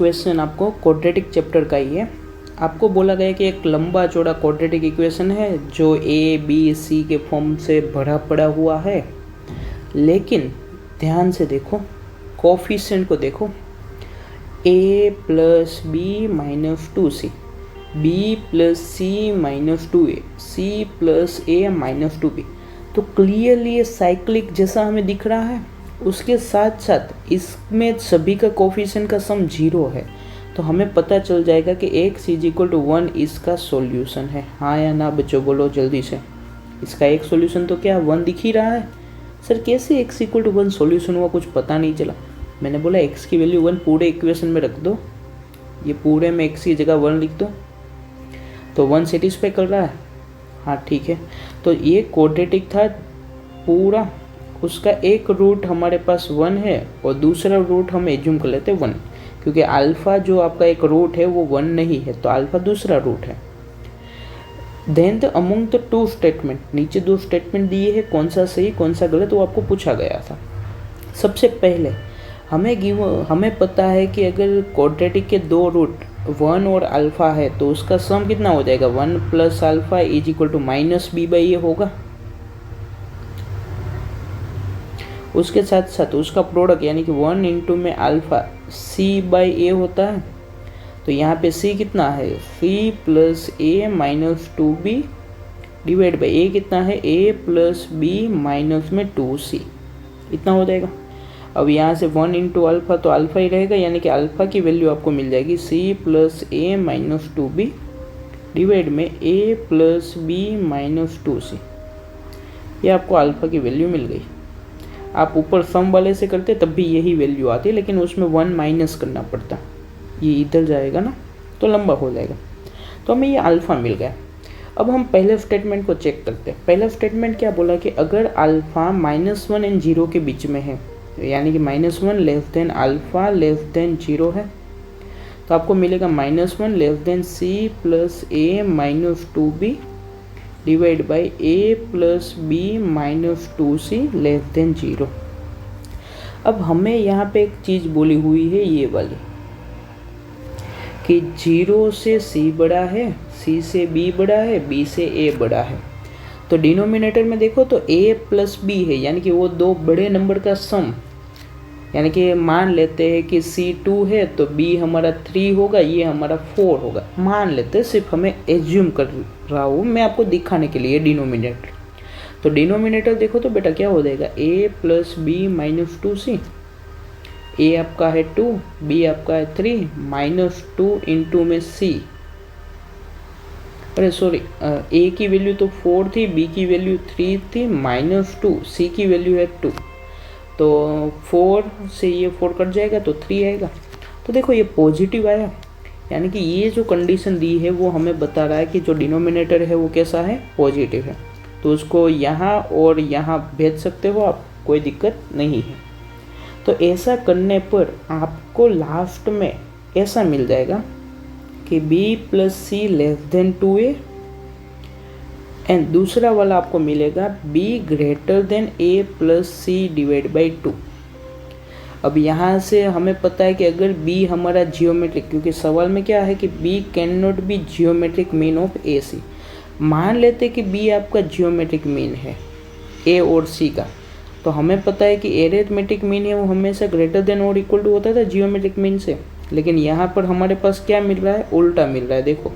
Question आपको quadratic chapter का ही है। आपको बोला गया कि एक लंबा चौड़ा क्वाड्रेटिक इक्वेशन है जो ए बी सी के फॉर्म से भरा पड़ा हुआ है, लेकिन ध्यान से देखो, कोफिशिएंट को देखो, a plus B minus 2c, b plus C minus 2a, c plus a minus 2b। तो क्लियरली ये साइक्लिक जैसा हमें दिख रहा है। उसके साथ साथ इसमें सभी का कोफिशिएंट का सम 0 है, तो हमें पता चल जाएगा कि x = 1 इसका सॉल्यूशन है। हाँ या ना बच्चों, बोलो जल्दी से। इसका एक सॉल्यूशन तो क्या 1 दिख ही रहा है। सर कैसे x = 1 सॉल्यूशन हुआ, कुछ पता नहीं चला। मैंने बोला x की वैल्यू 1 पूरे इक्वेशन में रख दो, ये पूरे में x की जगह 1 लिख दो, तो 1 सेटिस्फाई कर रहा है। हाँ ठीक है, तो ये क्वाड्रेटिक था पूरा, उसका एक रूट हमारे पास 1 है और दूसरा रूट हम एज्यूम कर लेते हैं 1, क्योंकि अल्फ़ा जो आपका एक रूट है वो 1 नहीं है, तो अल्फ़ा दूसरा रूट है। Then the among the two statement, नीचे 2 स्टेटमेंट दिए हैं, कौन सा सही कौन सा गलत वो आपको पूछा गया था। सबसे पहले हमें पता है कि अगर क्वाड्रेटिक के 2 रूट 1 और अल्फ़ा है तो उसका सम कितना हो जाएगा, 1 + अल्फ़ा = -b/a होगा। उसके साथ साथ उसका प्रोडक्ट यानी कि 1 × में अल्फ़ा c/a होता है, तो यहाँ पे c कितना है, c + a - 2b divide by a कितना है, a + b - 2c, इतना हो जाएगा। अब यहाँ से 1 × अल्फ़ा तो अल्फ़ा ही रहेगा, यानी कि अल्फ़ा की वैल्यू आपको मिल जाएगी c + a - 2b डिवाइड में a + b - 2c। ये आपको अल्फ़ा की वैल्यू मिल गई। आप ऊपर सम वाले से करते तब भी यही वैल्यू आती, लेकिन उसमें 1 माइनस करना पड़ता, ये इधर जाएगा ना तो लंबा हो जाएगा। तो हमें ये अल्फ़ा मिल गया। अब हम पहले स्टेटमेंट को चेक करते हैं। पहला स्टेटमेंट क्या बोला कि अगर अल्फ़ा -1 और 0 के बीच में है, यानी कि -1 < अल्फ़ा < 0 है, तो आपको मिलेगा -1 c + a - 2b divide by a + b - 2c < 0। अब हमें यहाँ पे एक चीज़ बोली हुई है ये वाली कि 0 से c बड़ा है, c से b बड़ा है, b से a बड़ा है। तो डिनोमिनेटर में देखो तो a + b है, यानी कि वो 2 बड़े नंबर का सम, यानी कि मान लेते हैं कि c 2 है तो b हमारा 3 होगा, ये हमारा 4 होगा। मान लेते हैं, सिर्फ हमें एज्यूम कर रहा हूँ मैं आपको दिखाने के लिए डिनोमिनेटर। तो डिनोमिनेटर देखो तो बेटा क्या हो जाएगा, a + b - 2c। a आपका है 2, b आपका है 3, -2 × में c, अरे सॉरी, a की वैल्यू तो 4 थी, b की वैल्यू 3 थी, -2, c की वैल्यू है 2, तो 4 से ये 4 कट जाएगा तो 3 आएगा। तो देखो ये पॉजिटिव आया, यानी कि ये जो कंडीशन दी है वो हमें बता रहा है कि जो डिनोमिनेटर है वो कैसा है, पॉजिटिव है। तो उसको यहाँ और यहाँ भेज सकते हो आप, कोई दिक्कत नहीं है। तो ऐसा करने पर आपको लास्ट में ऐसा मिल जाएगा कि b + c < 2a, एंड दूसरा वाला आपको मिलेगा b > a + c divide by 2। अब यहाँ से हमें पता है कि अगर b हमारा जियोमेट्रिक, क्योंकि सवाल में क्या है कि b can not be geometric mean of AC। मान लेते कि b आपका जियोमेट्रिक मीन है a और c का, तो हमें पता है कि एरिथमेटिक मीन है वो हमेशा > होता था जियोमेट्रिक मीन से, लेकिन यहाँ पर हमारे पास क्या मिल रहा है, उल्टा मिल रहा है। देखो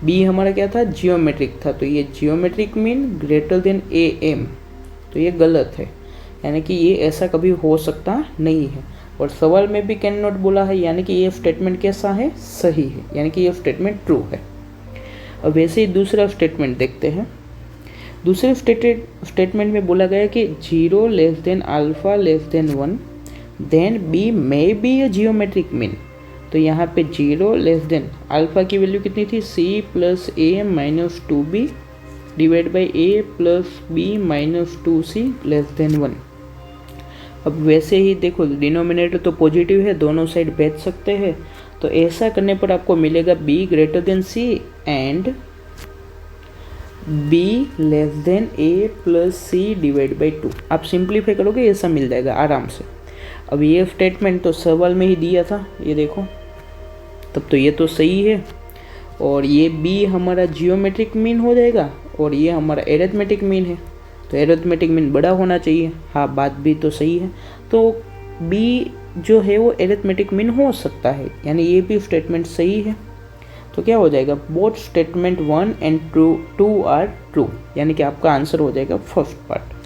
b हमारा क्या था, जियोमेट्रिक था, तो ये जियोमेट्रिक मीन < AM, तो ये गलत है, यानी कि ये ऐसा कभी हो सकता नहीं है। और सवाल में भी कैन नॉट बोला है, यानी कि ये स्टेटमेंट कैसा है, सही है, यानी कि ये स्टेटमेंट ट्रू है। अब वैसे ही दूसरा स्टेटमेंट देखते हैं। दूसरे स्टेटमेंट में बोला गया कि 0 < alpha < 1 then b may be a geometric mean. तो यहाँ पे 0 < अल्फ़ा की वैल्यू कितनी थी, c + a - 2b divide by a + b - 2c < 1। अब वैसे ही देखो डिनोमिनेटर तो पॉजिटिव है, दोनों साइड भेज सकते हैं, तो ऐसा करने पर आपको मिलेगा b > c and b < a + c divide by 2। आप सिंप्लीफाई करोगे ऐसा मिल जाएगा आराम से। अब ये स्टेटमेंट तो सवाल में ही दिया था, ये देखो तब तो ये तो सही है। और ये बी हमारा जियोमेट्रिक मीन हो जाएगा और ये हमारा एरिथमेटिक मीन है, तो एरिथमेटिक मीन बड़ा होना चाहिए। हाँ, बात भी तो सही है। तो बी जो है वो एरिथमेटिक मीन हो सकता है, यानी ये भी स्टेटमेंट सही है। तो क्या हो जाएगा, both statement 1 and 2 are true, यानी कि आपका आंसर हो जाएगा फर्स्ट पार्ट।